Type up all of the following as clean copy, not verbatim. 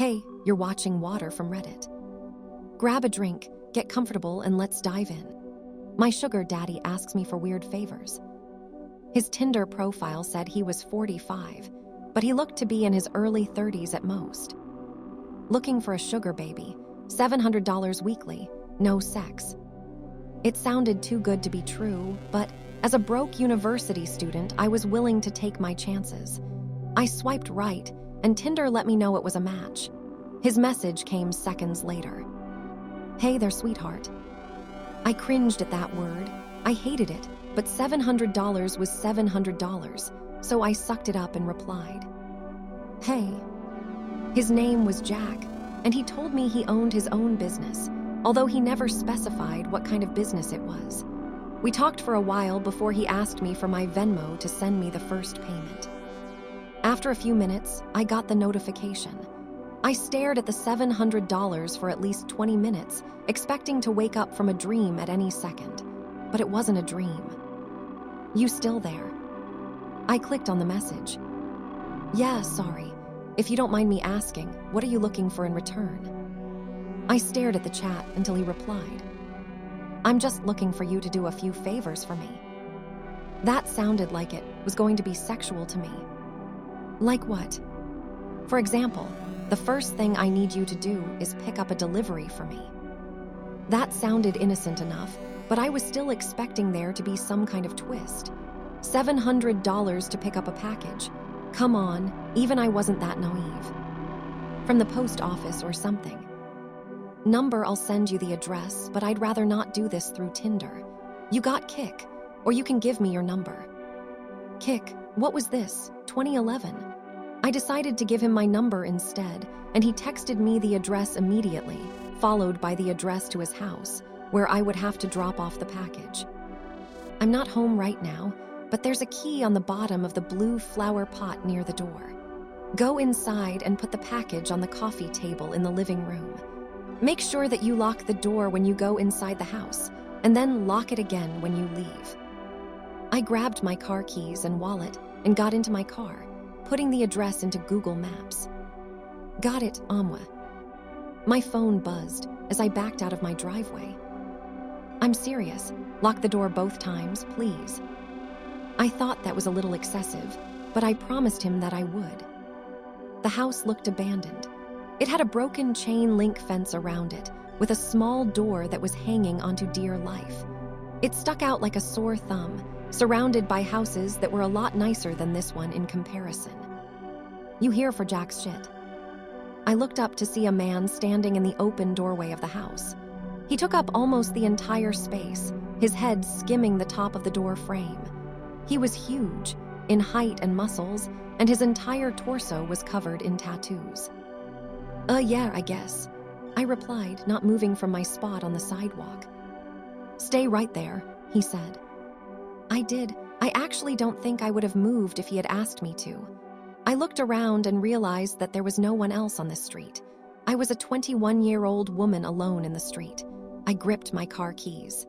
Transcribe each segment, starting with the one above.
Hey, you're watching Water from Reddit. Grab a drink, get comfortable, and let's dive in. My sugar daddy asks me for weird favors. His Tinder profile said he was 45, but he looked to be in his early 30s at most. Looking for a sugar baby, $700 weekly, no sex. It sounded too good to be true, but as a broke university student, I was willing to take my chances. I swiped right, and Tinder let me know it was a match. His message came seconds later. Hey there, sweetheart. I cringed at that word. I hated it, but $700 was $700, so I sucked it up and replied. Hey. His name was Jack, and he told me he owned his own business, although he never specified what kind of business it was. We talked for a while before he asked me for my Venmo to send me the first payment. After a few minutes, I got the notification. I stared at the $700 for at least 20 minutes, expecting to wake up from a dream at any second. But it wasn't a dream. You still there? I clicked on the message. Yeah, sorry. If you don't mind me asking, what are you looking for in return? I stared at the chat until he replied. I'm just looking for you to do a few favors for me. That sounded like it was going to be sexual to me. Like what? For example, the first thing I need you to do is pick up a delivery for me. That sounded innocent enough, but I was still expecting there to be some kind of twist. $700 to pick up a package. Come on, even I wasn't that naive. From the post office or something. Number, I'll send you the address, but I'd rather not do this through Tinder. You got Kick, or you can give me your number. Kick, what was this, 2011? I decided to give him my number instead, and he texted me the address immediately, followed by the address to his house, where I would have to drop off the package. I'm not home right now, but there's a key on the bottom of the blue flower pot near the door. Go inside and put the package on the coffee table in the living room. Make sure that you lock the door when you go inside the house, and then lock it again when you leave. I grabbed my car keys and wallet and got into my car, putting the address into Google Maps. Got it, Amwa. My phone buzzed as I backed out of my driveway. I'm serious. Lock the door both times, please. I thought that was a little excessive, but I promised him that I would. The house looked abandoned. It had a broken chain link fence around it, with a small door that was hanging onto dear life. It stuck out like a sore thumb, surrounded by houses that were a lot nicer than this one in comparison. You here for Jack's shit? I looked up to see a man standing in the open doorway of the house. He took up almost the entire space, his head skimming the top of the door frame. He was huge, in height and muscles, and his entire torso was covered in tattoos. Yeah, I guess, I replied, not moving from my spot on the sidewalk. Stay right there, he said. I did. I actually don't think I would have moved if he had asked me to. I looked around and realized that there was no one else on the street. I was a 21-year-old woman alone in the street. I gripped my car keys.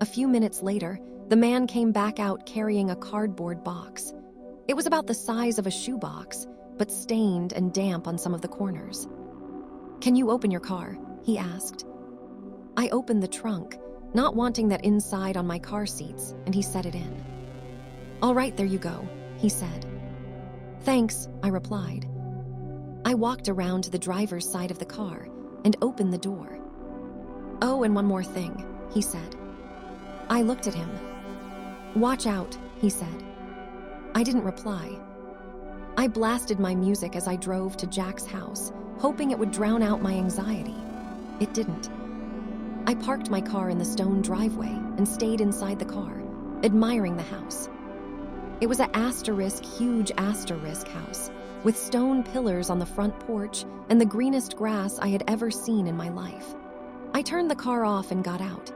A few minutes later, the man came back out carrying a cardboard box. It was about the size of a shoebox, but stained and damp on some of the corners. Can you open your car? He asked. I opened the trunk, not wanting that inside on my car seats, and he set it in. All right, there you go, he said. Thanks, I replied. I walked around to the driver's side of the car and opened the door. Oh, and one more thing, he said. I looked at him. Watch out, he said. I didn't reply. I blasted my music as I drove to Jack's house, hoping it would drown out my anxiety. It didn't. I parked my car in the stone driveway and stayed inside the car, admiring the house. It was a huge asterisk house, with stone pillars on the front porch and the greenest grass I had ever seen in my life. I turned the car off and got out.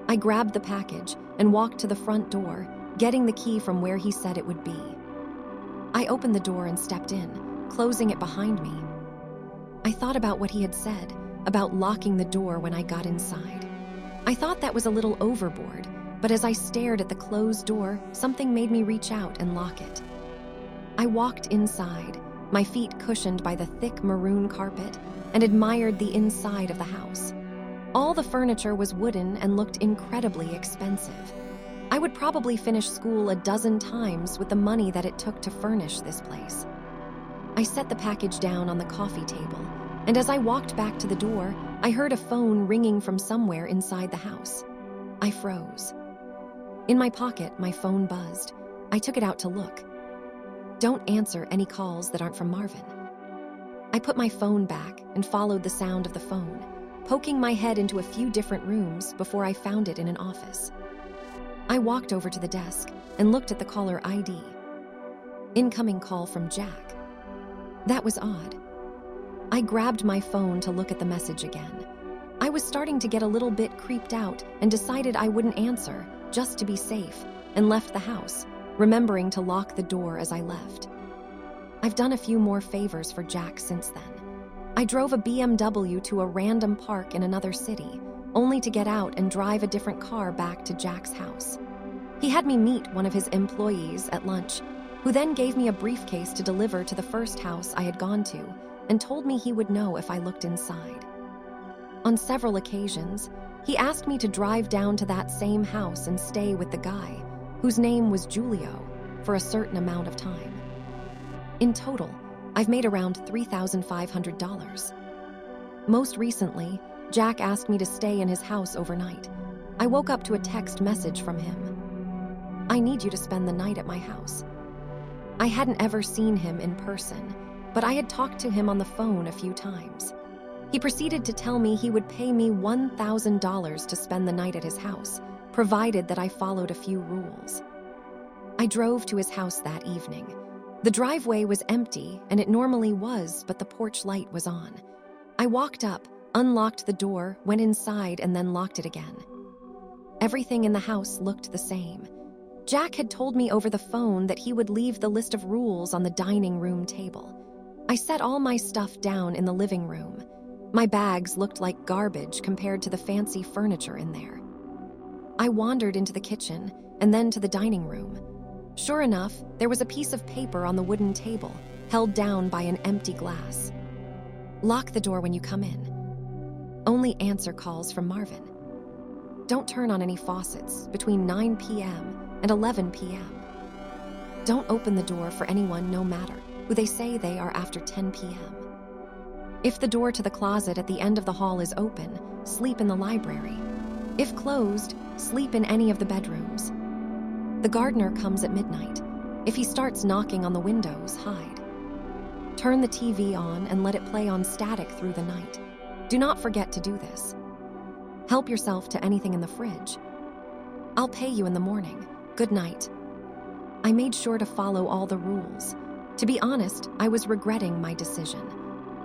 I grabbed the package and walked to the front door, getting the key from where he said it would be. I opened the door and stepped in, closing it behind me. I thought about what he had said, about locking the door when I got inside. I thought that was a little overboard, but as I stared at the closed door, something made me reach out and lock it. I walked inside, my feet cushioned by the thick maroon carpet, and admired the inside of the house. All the furniture was wooden and looked incredibly expensive. I would probably finish school a dozen times with the money that it took to furnish this place. I set the package down on the coffee table, and as I walked back to the door, I heard a phone ringing from somewhere inside the house. I froze. In my pocket, my phone buzzed. I took it out to look. Don't answer any calls that aren't from Marvin. I put my phone back and followed the sound of the phone, poking my head into a few different rooms before I found it in an office. I walked over to the desk and looked at the caller ID. Incoming call from Jack. That was odd. I grabbed my phone to look at the message again. I was starting to get a little bit creeped out and decided I wouldn't answer, just to be safe, and left the house, remembering to lock the door as I left. I've done a few more favors for Jack since then. I drove a BMW to a random park in another city, only to get out and drive a different car back to Jack's house. He had me meet one of his employees at lunch, who then gave me a briefcase to deliver to the first house I had gone to and told me he would know if I looked inside. On several occasions, he asked me to drive down to that same house and stay with the guy, whose name was Julio, for a certain amount of time. In total, I've made around $3,500. Most recently, Jack asked me to stay in his house overnight. I woke up to a text message from him. I need you to spend the night at my house. I hadn't ever seen him in person, but I had talked to him on the phone a few times. He proceeded to tell me he would pay me $1,000 to spend the night at his house, provided that I followed a few rules. I drove to his house that evening. The driveway was empty, and it normally was, but the porch light was on. I walked up, unlocked the door, went inside, and then locked it again. Everything in the house looked the same. Jack had told me over the phone that he would leave the list of rules on the dining room table. I set all my stuff down in the living room. My bags looked like garbage compared to the fancy furniture in there. I wandered into the kitchen and then to the dining room. Sure enough, there was a piece of paper on the wooden table, held down by an empty glass. Lock the door when you come in. Only answer calls from Marvin. Don't turn on any faucets between 9 p.m. and 11 p.m. Don't open the door for anyone, no matter who they say they are, after 10 p.m. If the door to the closet at the end of the hall is open, sleep in the library. If closed, sleep in any of the bedrooms. The gardener comes at midnight. If he starts knocking on the windows, hide. Turn the TV on and let it play on static through the night. Do not forget to do this. Help yourself to anything in the fridge. I'll pay you in the morning. Good night. I made sure to follow all the rules. To be honest, I was regretting my decision.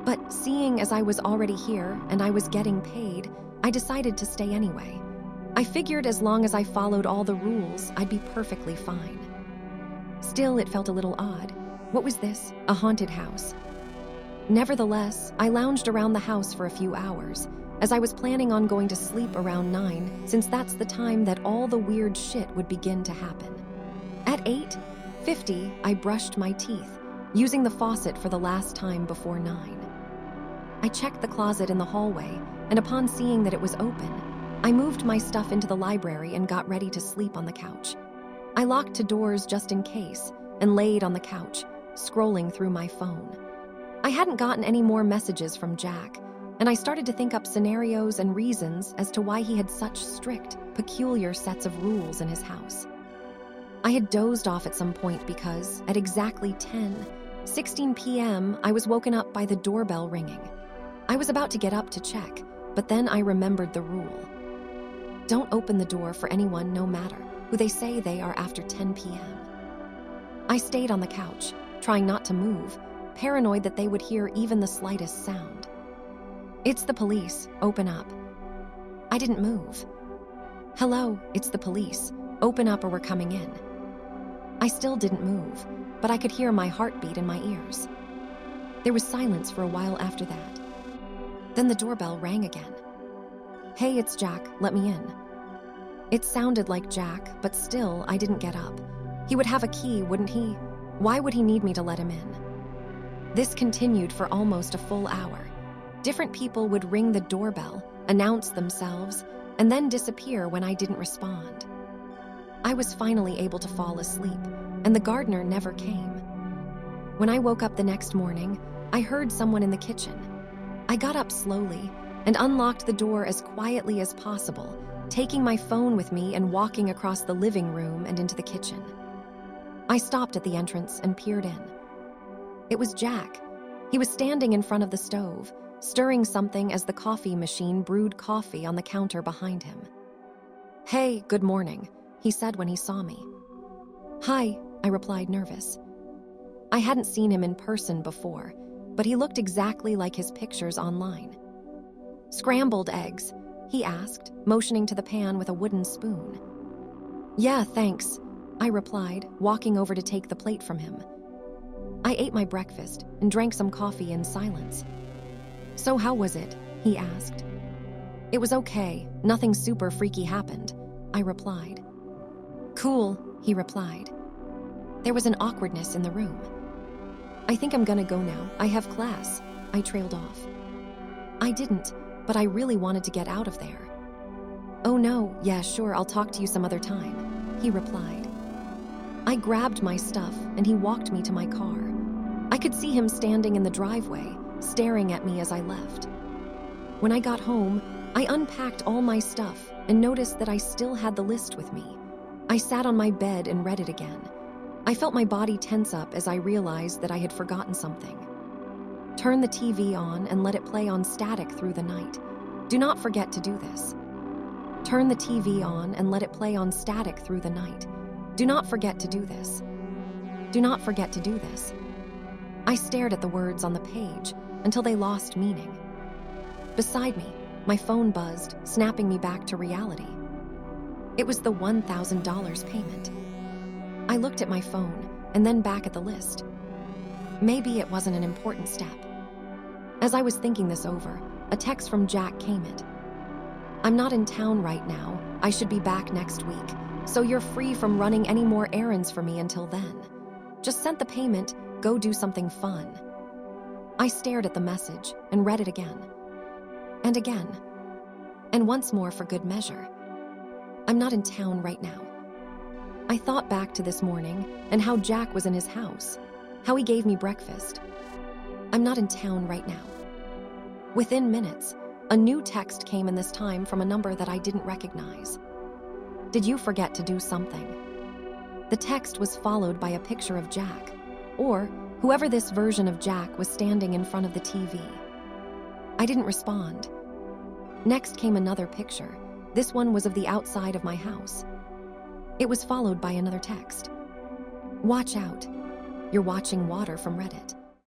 But seeing as I was already here and I was getting paid, I decided to stay anyway. I figured as long as I followed all the rules, I'd be perfectly fine. Still, it felt a little odd. What was this? A haunted house? Nevertheless, I lounged around the house for a few hours, as I was planning on going to sleep around 9, since that's the time that all the weird shit would begin to happen. At 8:50, I brushed my teeth, using the faucet for the last time before 9. I checked the closet in the hallway, and upon seeing that it was open, I moved my stuff into the library and got ready to sleep on the couch. I locked the doors just in case and laid on the couch, scrolling through my phone. I hadn't gotten any more messages from Jack, and I started to think up scenarios and reasons as to why he had such strict, peculiar sets of rules in his house. I had dozed off at some point because, at exactly 10:16 p.m., I was woken up by the doorbell ringing. I was about to get up to check, but then I remembered the rule. Don't open the door for anyone, no matter who they say they are, after 10 p.m. I stayed on the couch, trying not to move, paranoid that they would hear even the slightest sound. It's the police, open up. I didn't move. Hello, it's the police, open up or we're coming in. I still didn't move, but I could hear my heartbeat in my ears. There was silence for a while after that. Then the doorbell rang again. Hey, it's Jack, let me in. It sounded like Jack, but still, I didn't get up. He would have a key, wouldn't he? Why would he need me to let him in? This continued for almost a full hour. Different people would ring the doorbell, announce themselves, and then disappear when I didn't respond. I was finally able to fall asleep, and the gardener never came. When I woke up the next morning, I heard someone in the kitchen. I got up slowly and unlocked the door as quietly as possible, taking my phone with me and walking across the living room and into the kitchen. I stopped at the entrance and peered in. It was Jack. He was standing in front of the stove, stirring something as the coffee machine brewed coffee on the counter behind him. "Hey, good morning," he said when he saw me. "Hi," I replied, nervous. I hadn't seen him in person before, but he looked exactly like his pictures online. "Scrambled eggs?" he asked, motioning to the pan with a wooden spoon. "Yeah, thanks," I replied, walking over to take the plate from him. I ate my breakfast and drank some coffee in silence. "So how was it?" he asked. "It was okay. Nothing super freaky happened," I replied. "Cool," he replied. There was an awkwardness in the room. "I think I'm gonna go now. I have class," I trailed off. I didn't, but I really wanted to get out of there. "Oh no, yeah, sure, I'll talk to you some other time," he replied. I grabbed my stuff and he walked me to my car. I could see him standing in the driveway, staring at me as I left. When I got home, I unpacked all my stuff and noticed that I still had the list with me. I sat on my bed and read it again. I felt my body tense up as I realized that I had forgotten something. Turn the TV on and let it play on static through the night. Do not forget to do this. Turn the TV on and let it play on static through the night. Do not forget to do this. Do not forget to do this. I stared at the words on the page until they lost meaning. Beside me, my phone buzzed, snapping me back to reality. It was the $1,000 payment. I looked at my phone and then back at the list. Maybe it wasn't an important step. As I was thinking this over, a text from Jack came in. "I'm not in town right now. I should be back next week, so you're free from running any more errands for me until then. Just sent the payment, go do something fun." I stared at the message and read it again. And again. And once more for good measure. "I'm not in town right now." I thought back to this morning and how Jack was in his house, how he gave me breakfast. "I'm not in town right now." Within minutes, a new text came in, this time from a number that I didn't recognize. "Did you forget to do something?" The text was followed by a picture of Jack, or whoever this version of Jack was standing in front of the TV. I didn't respond. Next came another picture. This one was of the outside of my house. It was followed by another text. "Watch out. You're watching water from Reddit."